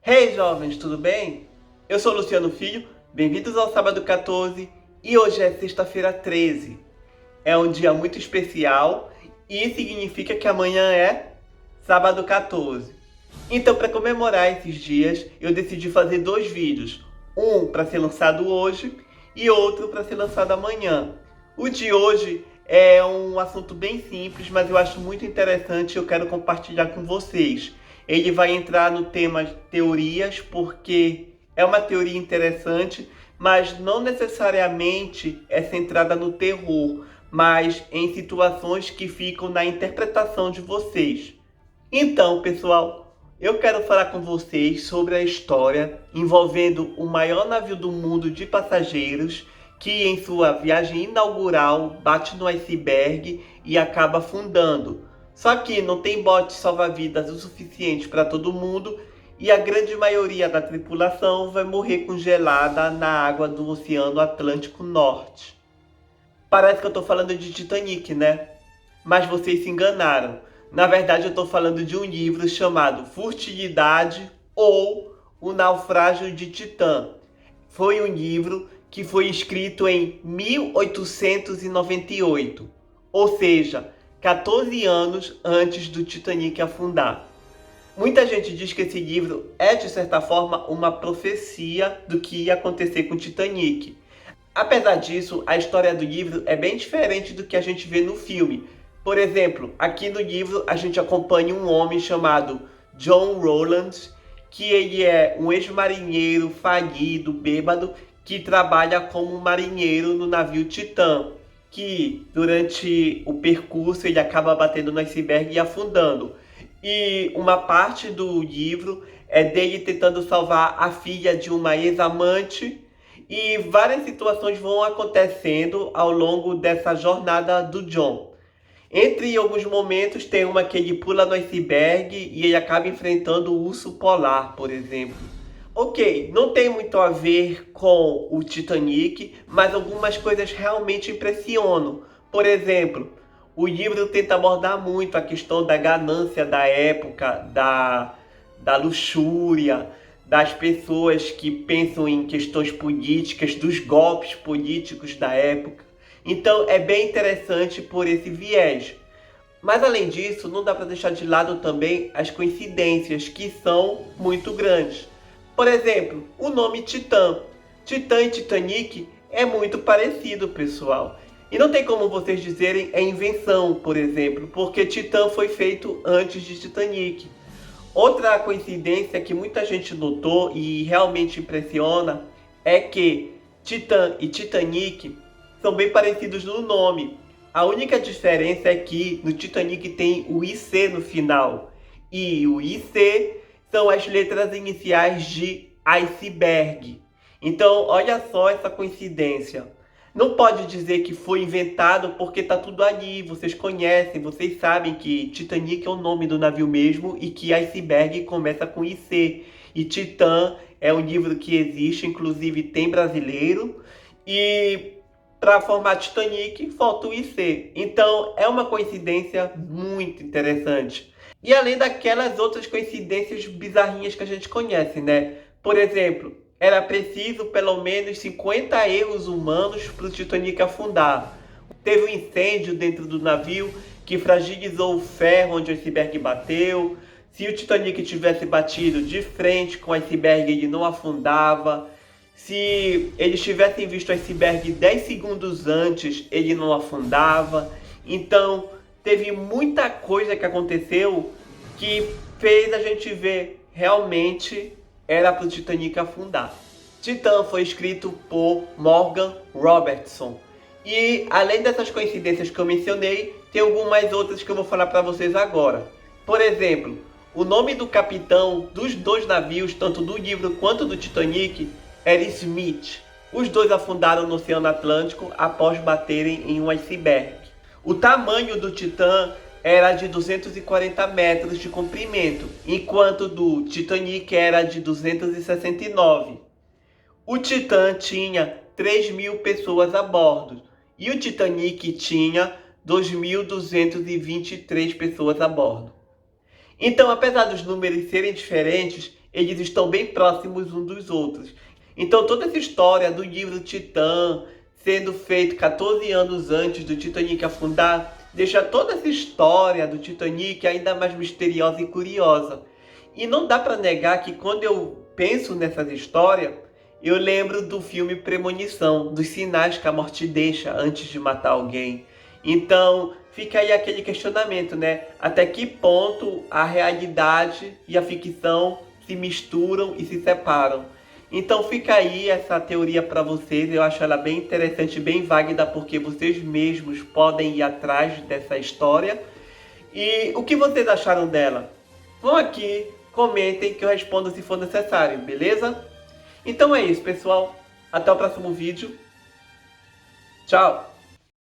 Hey jovens, tudo bem? Eu sou Luciano Filho, bem-vindos ao Sábado 14 e hoje é sexta-feira 13. É um dia muito especial e significa que amanhã é Sábado 14. Então, para comemorar esses dias, eu decidi fazer dois vídeos. Um para ser lançado hoje e outro para ser lançado amanhã. O de hoje é um assunto bem simples, mas eu acho muito interessante e eu quero compartilhar com vocês. Ele vai entrar no tema teorias, porque é uma teoria interessante, mas não necessariamente é centrada no terror, mas em situações que ficam na interpretação de vocês. Então, pessoal, eu quero falar com vocês sobre a história envolvendo o maior navio do mundo de passageiros que, em sua viagem inaugural, bate no iceberg e acaba afundando. Só que não tem bote salva-vidas o suficiente para todo mundo e a grande maioria da tripulação vai morrer congelada na água do Oceano Atlântico Norte. Parece que eu estou falando de Titanic, né? Mas vocês se enganaram. Na verdade, eu estou falando de um livro chamado Furtilidade ou O Naufrágio de Titã. Foi um livro que foi escrito em 1898, ou seja, 14 anos antes do Titanic afundar. Muita gente diz que esse livro é, de certa forma, uma profecia do que ia acontecer com o Titanic. Apesar disso, a história do livro é bem diferente do que a gente vê no filme. Por exemplo, aqui no livro a gente acompanha um homem chamado John Rowland, que ele é um ex-marinheiro falido, bêbado, que trabalha como marinheiro no navio Titã, que durante o percurso ele acaba batendo no iceberg e afundando. E uma parte do livro é dele tentando salvar a filha de uma ex-amante e várias situações vão acontecendo ao longo dessa jornada do John. Entre alguns momentos tem uma que ele pula no iceberg e ele acaba enfrentando o urso polar, por exemplo. Ok, não tem muito a ver com o Titanic, mas algumas coisas realmente impressionam. Por exemplo, o livro tenta abordar muito a questão da ganância da época, da luxúria, das pessoas que pensam em questões políticas, dos golpes políticos da época. Então é bem interessante por esse viés. Mas além disso, não dá para deixar de lado também as coincidências, que são muito grandes. Por exemplo, o nome Titã. Titã e Titanic é muito parecido, pessoal. E não tem como vocês dizerem é invenção, por exemplo, porque Titã foi feito antes de Titanic. Outra coincidência que muita gente notou e realmente impressiona é que Titã e Titanic são bem parecidos no nome. A única diferença é que no Titanic tem o IC no final. E o IC são as letras iniciais de iceberg. Então, olha só essa coincidência. Não pode dizer que foi inventado porque está tudo ali. Vocês conhecem, vocês sabem que Titanic é o nome do navio mesmo e que iceberg começa com IC. E Titã é um livro que existe, inclusive tem brasileiro. E para formar Titanic, falta o IC. Então, é uma coincidência muito interessante. E além daquelas outras coincidências bizarrinhas que a gente conhece, né? Por exemplo, era preciso pelo menos 50 erros humanos para o Titanic afundar. Teve um incêndio dentro do navio que fragilizou o ferro onde o iceberg bateu. Se o Titanic tivesse batido de frente com o iceberg, ele não afundava. Se eles tivessem visto o iceberg 10 segundos antes, ele não afundava. Então, teve muita coisa que aconteceu que fez a gente ver realmente era para o Titanic afundar. Titã foi escrito por Morgan Robertson. E além dessas coincidências que eu mencionei, tem algumas outras que eu vou falar para vocês agora. Por exemplo, o nome do capitão dos dois navios, tanto do livro quanto do Titanic, era Smith. Os dois afundaram no Oceano Atlântico após baterem em um iceberg. O tamanho do Titã era de 240 metros de comprimento, enquanto do Titanic era de 269. O Titã tinha 3.000 pessoas a bordo e o Titanic tinha 2.223 pessoas a bordo. Então, apesar dos números serem diferentes, eles estão bem próximos uns dos outros. Então toda essa história do livro Titã sendo feito 14 anos antes do Titanic afundar, deixa toda essa história do Titanic ainda mais misteriosa e curiosa. E não dá para negar que quando eu penso nessas histórias, eu lembro do filme Premonição, dos sinais que a morte deixa antes de matar alguém. Então fica aí aquele questionamento, né? Até que ponto a realidade e a ficção se misturam e se separam? Então fica aí essa teoria para vocês, eu acho ela bem interessante, bem válida, porque vocês mesmos podem ir atrás dessa história. E o que vocês acharam dela? Vão aqui, comentem que eu respondo se for necessário, beleza? Então é isso, pessoal. Até o próximo vídeo. Tchau!